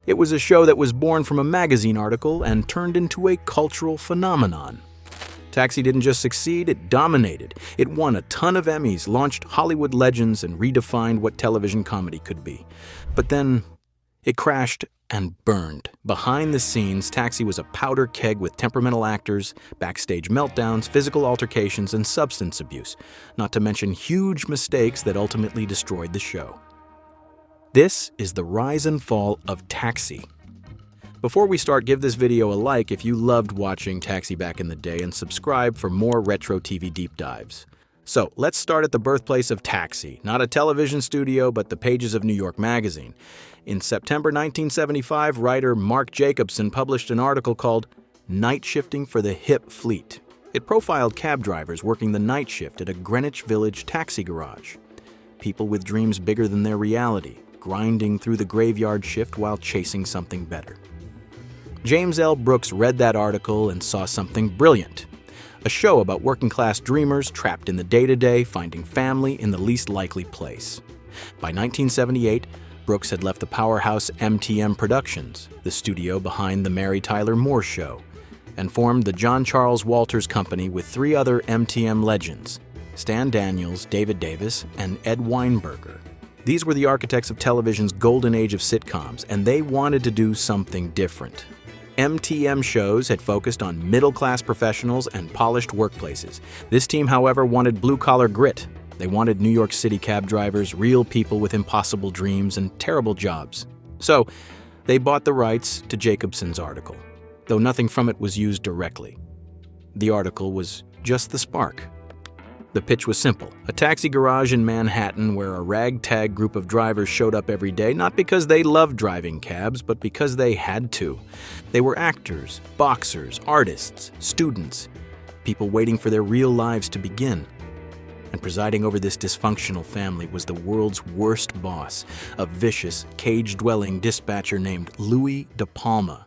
It was a show that was born from a magazine article and turned into a cultural phenomenon. Taxi didn't just succeed, it dominated. It won a ton of Emmys, launched Hollywood legends, and redefined what television comedy could be. But then, it crashed and burned. Behind the scenes, Taxi was a powder keg with temperamental actors, backstage meltdowns, physical altercations, and substance abuse, not to mention huge mistakes that ultimately destroyed the show. This is the rise and fall of Taxi. Before we start, give this video a like if you loved watching Taxi back in the day, and subscribe for more retro TV deep dives. So, let's start at the birthplace of Taxi, not a television studio, but the pages of New York Magazine. In September 1975, writer Mark Jacobson published an article called Night Shifting for the Hip Fleet. It profiled cab drivers working the night shift at a Greenwich Village taxi garage. People with dreams bigger than their reality, grinding through the graveyard shift while chasing something better. James L. Brooks read that article and saw something brilliant. A show about working-class dreamers trapped in the day-to-day, finding family in the least likely place. By 1978, Brooks had left the powerhouse MTM Productions, the studio behind The Mary Tyler Moore Show, and formed the John Charles Walters Company with 3 other MTM legends, Stan Daniels, David Davis, and Ed Weinberger. These were the architects of television's golden age of sitcoms, and they wanted to do something different. MTM shows had focused on middle-class professionals and polished workplaces. This team, however, wanted blue-collar grit. They wanted New York City cab drivers, real people with impossible dreams and terrible jobs. So, they bought the rights to Jacobson's article, though nothing from it was used directly. The article was just the spark. The pitch was simple: a taxi garage in Manhattan where a ragtag group of drivers showed up every day, not because they loved driving cabs, but because they had to. They were actors, boxers, artists, students, people waiting for their real lives to begin. And presiding over this dysfunctional family was the world's worst boss, a vicious, cage-dwelling dispatcher named Louis De Palma.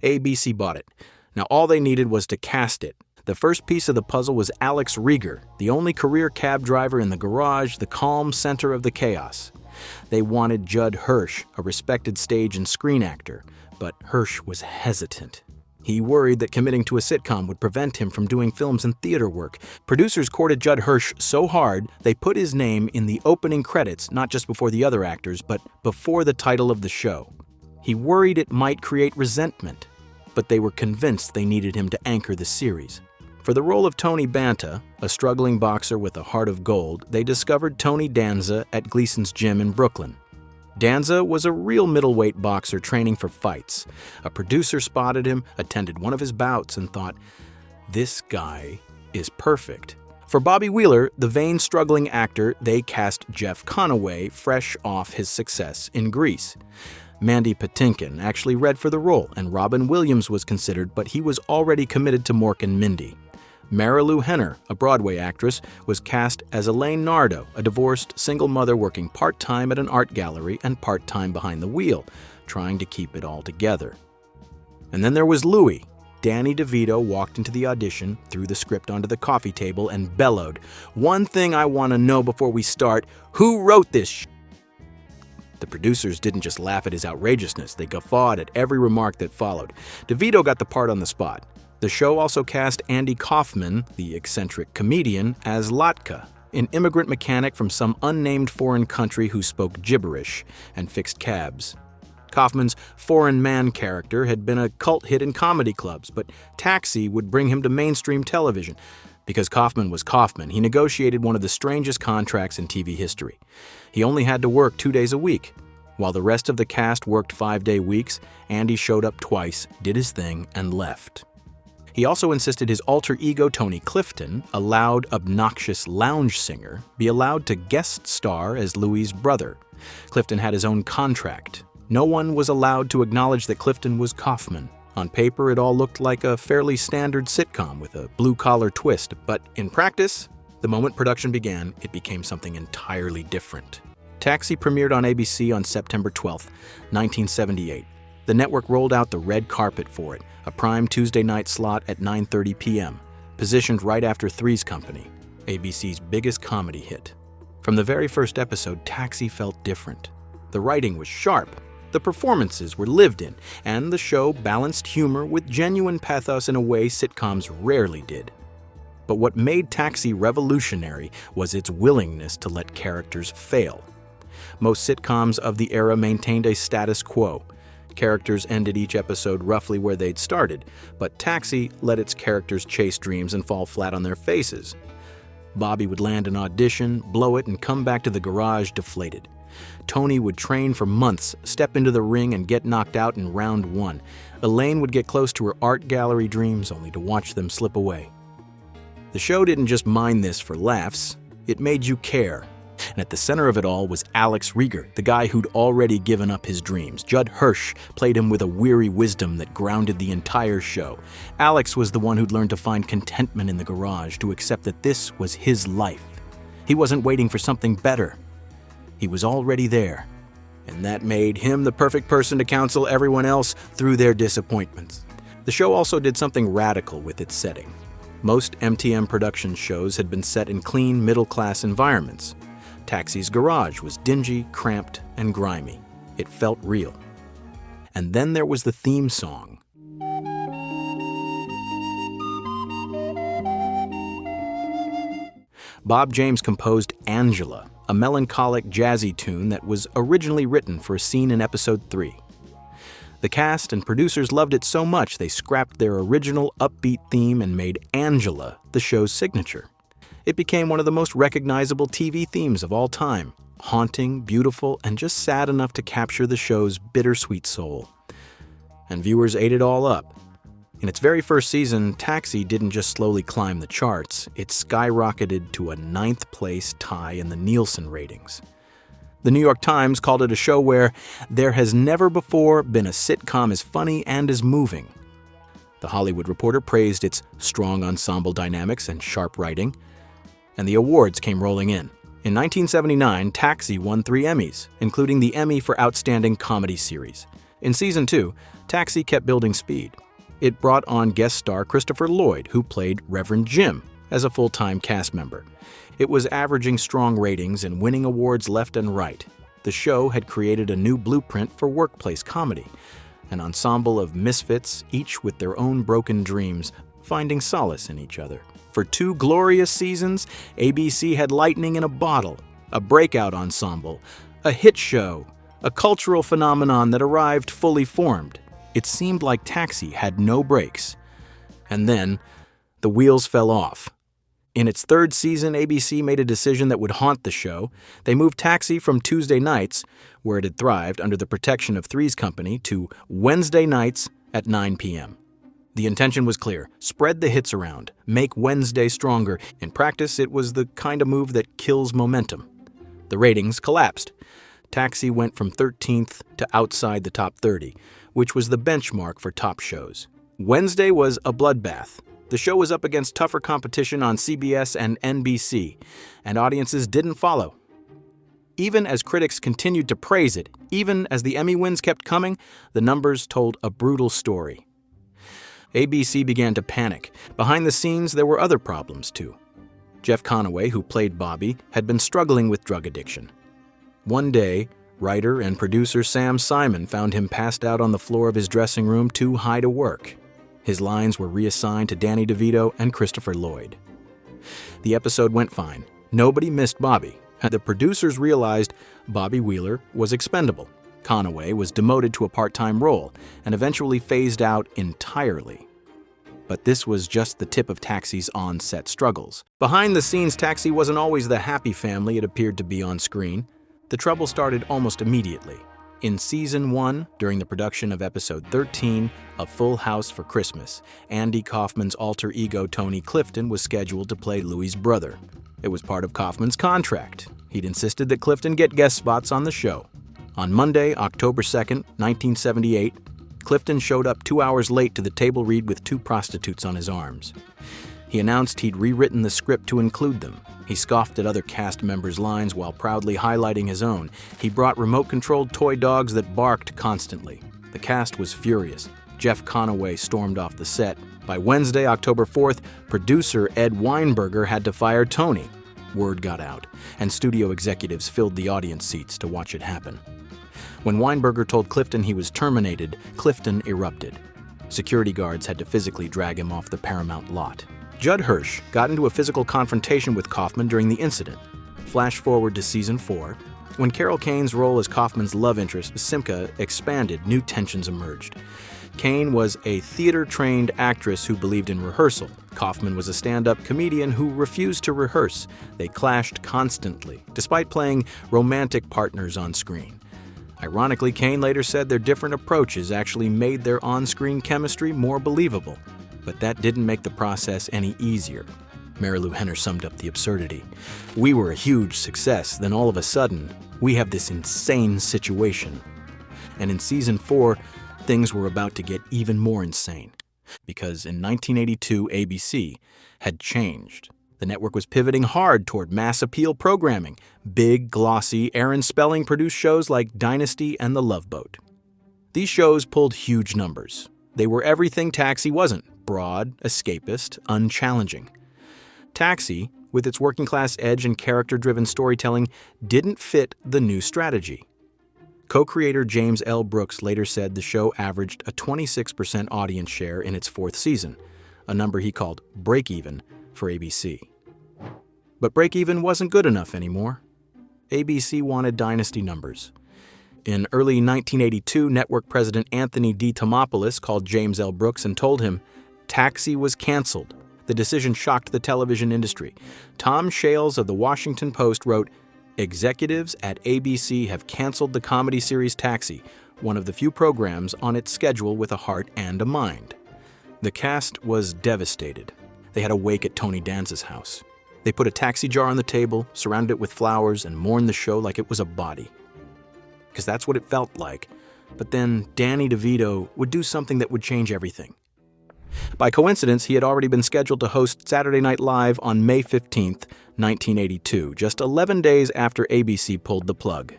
ABC bought it. Now all they needed was to cast it. The first piece of the puzzle was Alex Rieger, the only career cab driver in the garage, the calm center of the chaos. They wanted Judd Hirsch, a respected stage and screen actor, but Hirsch was hesitant. He worried that committing to a sitcom would prevent him from doing films and theater work. Producers courted Judd Hirsch so hard, they put his name in the opening credits, not just before the other actors, but before the title of the show. He worried it might create resentment, but they were convinced they needed him to anchor the series. For the role of Tony Banta, a struggling boxer with a heart of gold, they discovered Tony Danza at Gleason's gym in Brooklyn. Danza was a real middleweight boxer training for fights. A producer spotted him, attended one of his bouts, and thought, this guy is perfect. For Bobby Wheeler, the vain, struggling actor, they cast Jeff Conaway, fresh off his success in Grease. Mandy Patinkin actually read for the role, and Robin Williams was considered, but he was already committed to Mork and Mindy. Marilu Henner, a Broadway actress, was cast as Elaine Nardo, a divorced single mother working part-time at an art gallery and part-time behind the wheel, trying to keep it all together. And then there was Louis. Danny DeVito walked into the audition, threw the script onto the coffee table, and bellowed, "One thing I want to know before we start, who wrote this shit?" The producers didn't just laugh at his outrageousness, they guffawed at every remark that followed. DeVito got the part on the spot. The show also cast Andy Kaufman, the eccentric comedian, as Latka, an immigrant mechanic from some unnamed foreign country who spoke gibberish and fixed cabs. Kaufman's foreign man character had been a cult hit in comedy clubs, but Taxi would bring him to mainstream television. Because Kaufman was Kaufman, he negotiated one of the strangest contracts in TV history. He only had to work 2 days a week. While the rest of the cast worked 5-day weeks, Andy showed up twice, did his thing, and left. He also insisted his alter ego Tony Clifton, a loud, obnoxious lounge singer, be allowed to guest star as Louis' brother. Clifton had his own contract. No one was allowed to acknowledge that Clifton was Kaufman. On paper, it all looked like a fairly standard sitcom with a blue-collar twist, but in practice, the moment production began, it became something entirely different. Taxi premiered on ABC on September 12, 1978. The network rolled out the red carpet for it, a prime Tuesday night slot at 9:30 p.m., positioned right after Three's Company, ABC's biggest comedy hit. From the very first episode, Taxi felt different. The writing was sharp. The The performances were lived in, and the show balanced humor with genuine pathos in a way sitcoms rarely did. But what made Taxi revolutionary was its willingness to let characters fail. Most sitcoms of the era maintained a status quo. Characters ended each episode roughly where they'd started, but Taxi let its characters chase dreams and fall flat on their faces. Bobby would land an audition, blow it, and come back to the garage deflated. Tony would train for months, step into the ring, and get knocked out in round one. Elaine would get close to her art gallery dreams only to watch them slip away. The show didn't just mind this for laughs, it made you care. And at the center of it all was Alex Rieger, the guy who'd already given up his dreams. Judd Hirsch played him with a weary wisdom that grounded the entire show. Alex was the one who'd learned to find contentment in the garage, to accept that this was his life. He wasn't waiting for something better. He was already there. And that made him the perfect person to counsel everyone else through their disappointments. The show also did something radical with its setting. Most MTM production shows had been set in clean, middle-class environments. Taxi's garage was dingy, cramped, and grimy. It felt real. And then there was the theme song. Bob James composed Angela, a melancholic, jazzy tune that was originally written for a scene in episode 3. The cast and producers loved it so much they scrapped their original upbeat theme and made Angela the show's signature. It became one of the most recognizable TV themes of all time, haunting, beautiful, and just sad enough to capture the show's bittersweet soul. And viewers ate it all up. In its very first season, Taxi didn't just slowly climb the charts, it skyrocketed to a 9th place tie in the Nielsen ratings. The New York Times called it a show where there has never before been a sitcom as funny and as moving. The Hollywood Reporter praised its strong ensemble dynamics and sharp writing. And the awards came rolling in. In 1979, Taxi won 3 Emmys, including the Emmy for Outstanding Comedy Series. In Season 2, Taxi kept building speed. It brought on guest star Christopher Lloyd, who played Reverend Jim, as a full-time cast member. It was averaging strong ratings and winning awards left and right. The show had created a new blueprint for workplace comedy, an ensemble of misfits, each with their own broken dreams, finding solace in each other. For 2 glorious seasons, ABC had lightning in a bottle, a breakout ensemble, a hit show, a cultural phenomenon that arrived fully formed. It seemed like Taxi had no brakes. And then, the wheels fell off. In its 3rd season, ABC made a decision that would haunt the show. They moved Taxi from Tuesday nights, where it had thrived under the protection of Three's Company, to Wednesday nights at 9 p.m. The intention was clear: spread the hits around, make Wednesday stronger. In practice, it was the kind of move that kills momentum. The ratings collapsed. Taxi went from 13th to outside the top 30, which was the benchmark for top shows. Wednesday was a bloodbath. The show was up against tougher competition on CBS and NBC, and audiences didn't follow. Even as critics continued to praise it, even as the Emmy wins kept coming, the numbers told a brutal story. ABC began to panic. Behind the scenes, there were other problems, too. Jeff Conaway, who played Bobby, had been struggling with drug addiction. One day, writer and producer Sam Simon found him passed out on the floor of his dressing room too high to work. His lines were reassigned to Danny DeVito and Christopher Lloyd. The episode went fine. Nobody missed Bobby. The producers realized Bobby Wheeler was expendable. Conaway was demoted to a part-time role and eventually phased out entirely. But this was just the tip of Taxi's on-set struggles. Behind the scenes, Taxi wasn't always the happy family it appeared to be on screen. The trouble started almost immediately. In Season 1, during the production of Episode 13, A Full House for Christmas, Andy Kaufman's alter ego Tony Clifton was scheduled to play Louie's brother. It was part of Kaufman's contract. He'd insisted that Clifton get guest spots on the show. On Monday, October 2nd, 1978, Clifton showed up 2 hours late to the table read with 2 prostitutes on his arms. He announced he'd rewritten the script to include them. He scoffed at other cast members' lines while proudly highlighting his own. He brought remote-controlled toy dogs that barked constantly. The cast was furious. Jeff Conaway stormed off the set. By Wednesday, October 4th, producer Ed Weinberger had to fire Tony. Word got out, and studio executives filled the audience seats to watch it happen. When Weinberger told Clifton he was terminated, Clifton erupted. Security guards had to physically drag him off the Paramount lot. Judd Hirsch got into a physical confrontation with Kaufman during the incident. Flash forward to season 4. When Carol Kane's role as Kaufman's love interest, Simca, expanded, new tensions emerged. Kane was a theater-trained actress who believed in rehearsal. Kaufman was a stand-up comedian who refused to rehearse. They clashed constantly, despite playing romantic partners on screen. Ironically, Kane later said their different approaches actually made their on-screen chemistry more believable. But that didn't make the process any easier. Marilu Henner summed up the absurdity. We were a huge success, then all of a sudden, we have this insane situation. And in season 4, things were about to get even more insane. Because in 1982, ABC had changed. The network was pivoting hard toward mass appeal programming. Big, glossy, Aaron Spelling-produced shows like Dynasty and The Love Boat. These shows pulled huge numbers. They were everything Taxi wasn't: broad, escapist, unchallenging. Taxi, with its working-class edge and character-driven storytelling, didn't fit the new strategy. Co-creator James L. Brooks later said the show averaged a 26% audience share in its 4th season, a number he called break-even for ABC. But break-even wasn't good enough anymore. ABC wanted Dynasty numbers. In early 1982, network president Anthony D. Tomopoulos called James L. Brooks and told him Taxi was canceled. The decision shocked the television industry. Tom Shales of The Washington Post wrote, "Executives at ABC have canceled the comedy series Taxi, one of the few programs on its schedule with a heart and a mind." The cast was devastated. They had a wake at Tony Danza's house. They put a taxi jar on the table, surrounded it with flowers, and mourned the show like it was a body. Because that's what it felt like. But then Danny DeVito would do something that would change everything. By coincidence, he had already been scheduled to host Saturday Night Live on May 15, 1982, just 11 days after ABC pulled the plug.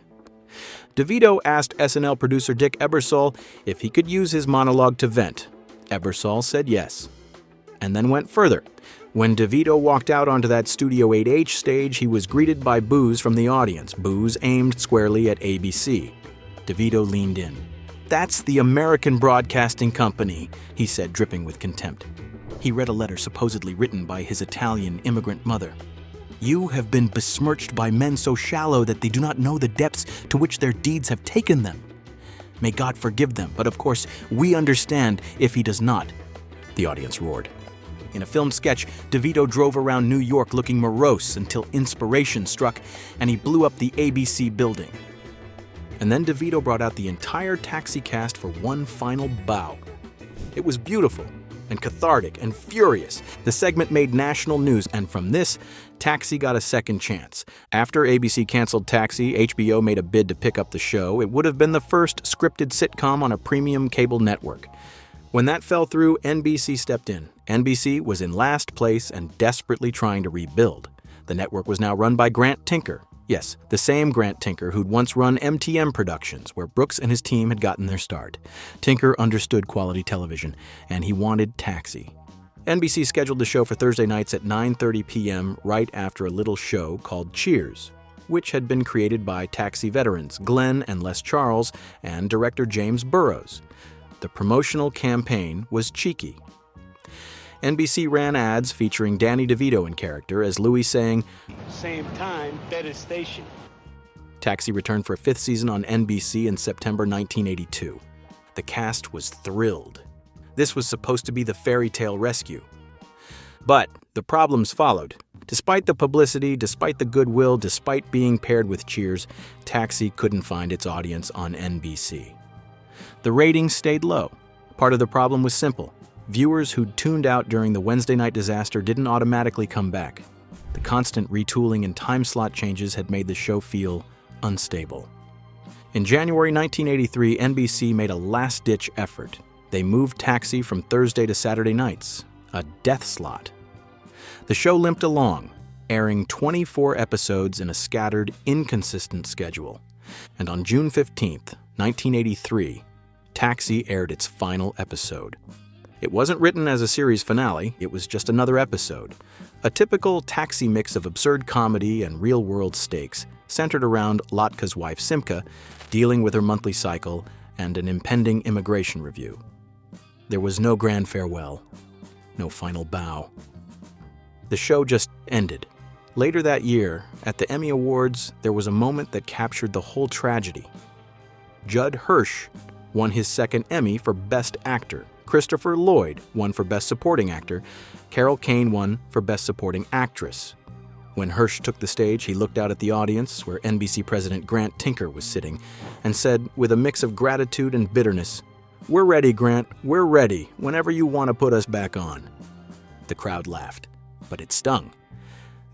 DeVito asked SNL producer Dick Ebersol if he could use his monologue to vent. Ebersol said yes, and then went further. When DeVito walked out onto that Studio 8H stage, he was greeted by boos from the audience, boos aimed squarely at ABC. DeVito leaned in. "That's the American Broadcasting Company," he said, dripping with contempt. He read a letter supposedly written by his Italian immigrant mother. "You have been besmirched by men so shallow that they do not know the depths to which their deeds have taken them. May God forgive them, but of course, we understand if he does not," the audience roared. In a filmed sketch, DeVito drove around New York looking morose until inspiration struck and he blew up the ABC building. And then DeVito brought out the entire Taxi cast for one final bow. It was beautiful and cathartic and furious. The segment made national news, and from this, Taxi got a second chance. After ABC canceled Taxi, HBO made a bid to pick up the show. It would have been the first scripted sitcom on a premium cable network. When that fell through, NBC stepped in. NBC was in last place and desperately trying to rebuild. The network was now run by Grant Tinker. Yes, the same Grant Tinker who'd once run MTM Productions, where Brooks and his team had gotten their start. Tinker understood quality television, and he wanted Taxi. NBC scheduled the show for Thursday nights at 9:30 p.m. right after a little show called Cheers, which had been created by Taxi veterans Glenn and Les Charles and director James Burrows. The promotional campaign was cheeky. NBC ran ads featuring Danny DeVito in character as Louis saying, "Same time, better station." Taxi returned for a 5th season on NBC in September 1982. The cast was thrilled. This was supposed to be the fairy tale rescue. But the problems followed. Despite the publicity, despite the goodwill, despite being paired with Cheers, Taxi couldn't find its audience on NBC. The ratings stayed low. Part of the problem was simple. Viewers who'd tuned out during the Wednesday night disaster didn't automatically come back. The constant retooling and time slot changes had made the show feel unstable. In January 1983, NBC made a last-ditch effort. They moved Taxi from Thursday to Saturday nights, a death slot. The show limped along, airing 24 episodes in a scattered, inconsistent schedule. And on June 15, 1983, Taxi aired its final episode. It wasn't written as a series finale, it was just another episode. A typical Taxi mix of absurd comedy and real-world stakes. centered around Latka's wife Simka, dealing with her monthly cycle and an impending immigration review. There was no grand farewell, no final bow. The show just ended. Later that year, at the Emmy Awards, there was a moment that captured the whole tragedy. Judd Hirsch won his second Emmy for Best Actor. Christopher Lloyd won for Best Supporting Actor. Carol Kane won for Best Supporting Actress. When Hirsch took the stage, he looked out at the audience, where NBC President Grant Tinker was sitting, and said, with a mix of gratitude and bitterness, "We're ready, Grant. We're ready, whenever you want to put us back on." The crowd laughed, but it stung.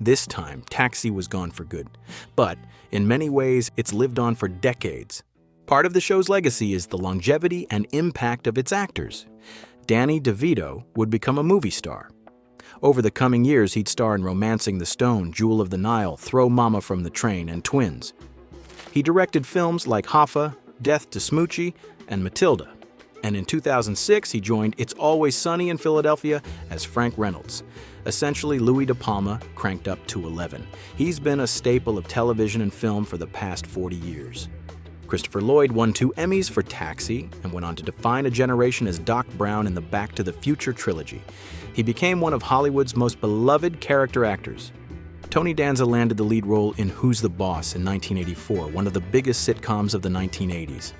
This time, Taxi was gone for good. But, in many ways, it's lived on for decades. Part of the show's legacy is the longevity and impact of its actors. Danny DeVito would become a movie star. Over the coming years, he'd star in Romancing the Stone, Jewel of the Nile, Throw Mama from the Train, and Twins. He directed films like Hoffa, Death to Smoochie, and Matilda. And in 2006, he joined It's Always Sunny in Philadelphia as Frank Reynolds. Essentially Louis De Palma cranked up to 11. He's been a staple of television and film for the past 40 years. Christopher Lloyd won 2 Emmys for Taxi and went on to define a generation as Doc Brown in the Back to the Future trilogy. He became one of Hollywood's most beloved character actors. Tony Danza landed the lead role in Who's the Boss in 1984, one of the biggest sitcoms of the 1980s.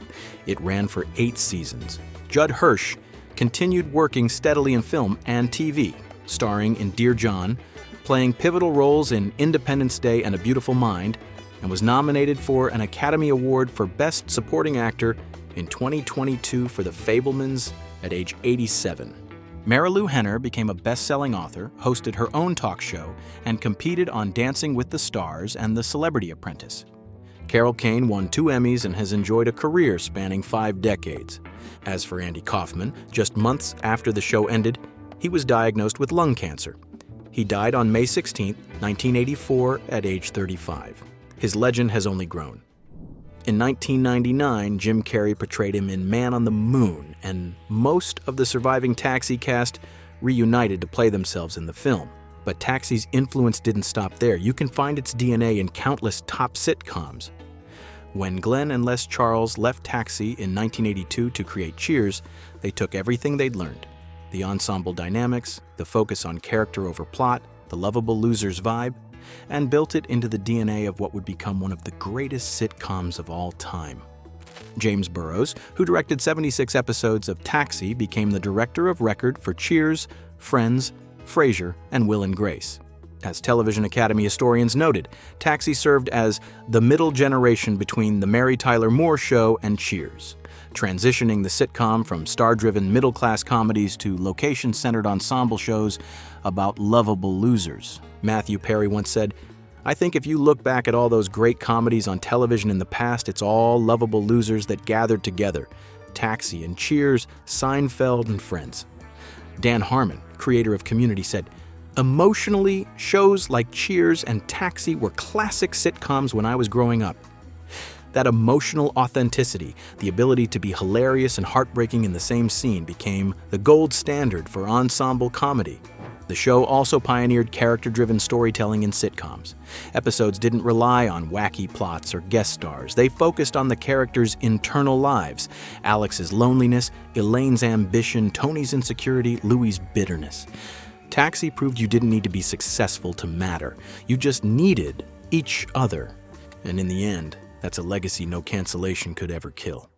It ran for 8 seasons. Judd Hirsch continued working steadily in film and TV, starring in Dear John, playing pivotal roles in Independence Day and A Beautiful Mind, and was nominated for an Academy Award for Best Supporting Actor in 2022 for The Fabelmans at age 87. Marilu Henner became a best-selling author, hosted her own talk show, and competed on Dancing with the Stars and The Celebrity Apprentice. Carol Kane won 2 Emmys and has enjoyed a career spanning 5 decades. As for Andy Kaufman, just months after the show ended, he was diagnosed with lung cancer. He died on May 16, 1984, at age 35. His legend has only grown. In 1999, Jim Carrey portrayed him in Man on the Moon, and most of the surviving Taxi cast reunited to play themselves in the film. But Taxi's influence didn't stop there. You can find its DNA in countless top sitcoms. When Glenn and Les Charles left Taxi in 1982 to create Cheers, they took everything they'd learned: the ensemble dynamics, the focus on character over plot, the lovable losers vibe, and built it into the DNA of what would become one of the greatest sitcoms of all time. James Burrows, who directed 76 episodes of Taxi, became the director of record for Cheers, Friends, Frasier, and Will and Grace. As Television Academy historians noted, Taxi served as the middle generation between The Mary Tyler Moore Show and Cheers, transitioning the sitcom from star-driven middle-class comedies to location-centered ensemble shows about lovable losers. Matthew Perry once said, "I think if you look back at all those great comedies on television in the past, it's all lovable losers that gathered together. Taxi and Cheers, Seinfeld and Friends." Dan Harmon, creator of Community, said, "Emotionally, shows like Cheers and Taxi were classic sitcoms when I was growing up. That emotional authenticity, the ability to be hilarious and heartbreaking in the same scene, became the gold standard for ensemble comedy." The show also pioneered character-driven storytelling in sitcoms. Episodes didn't rely on wacky plots or guest stars. They focused on the characters' internal lives: Alex's loneliness, Elaine's ambition, Tony's insecurity, Louis's bitterness. Taxi proved you didn't need to be successful to matter. You just needed each other. And in the end, that's a legacy no cancellation could ever kill.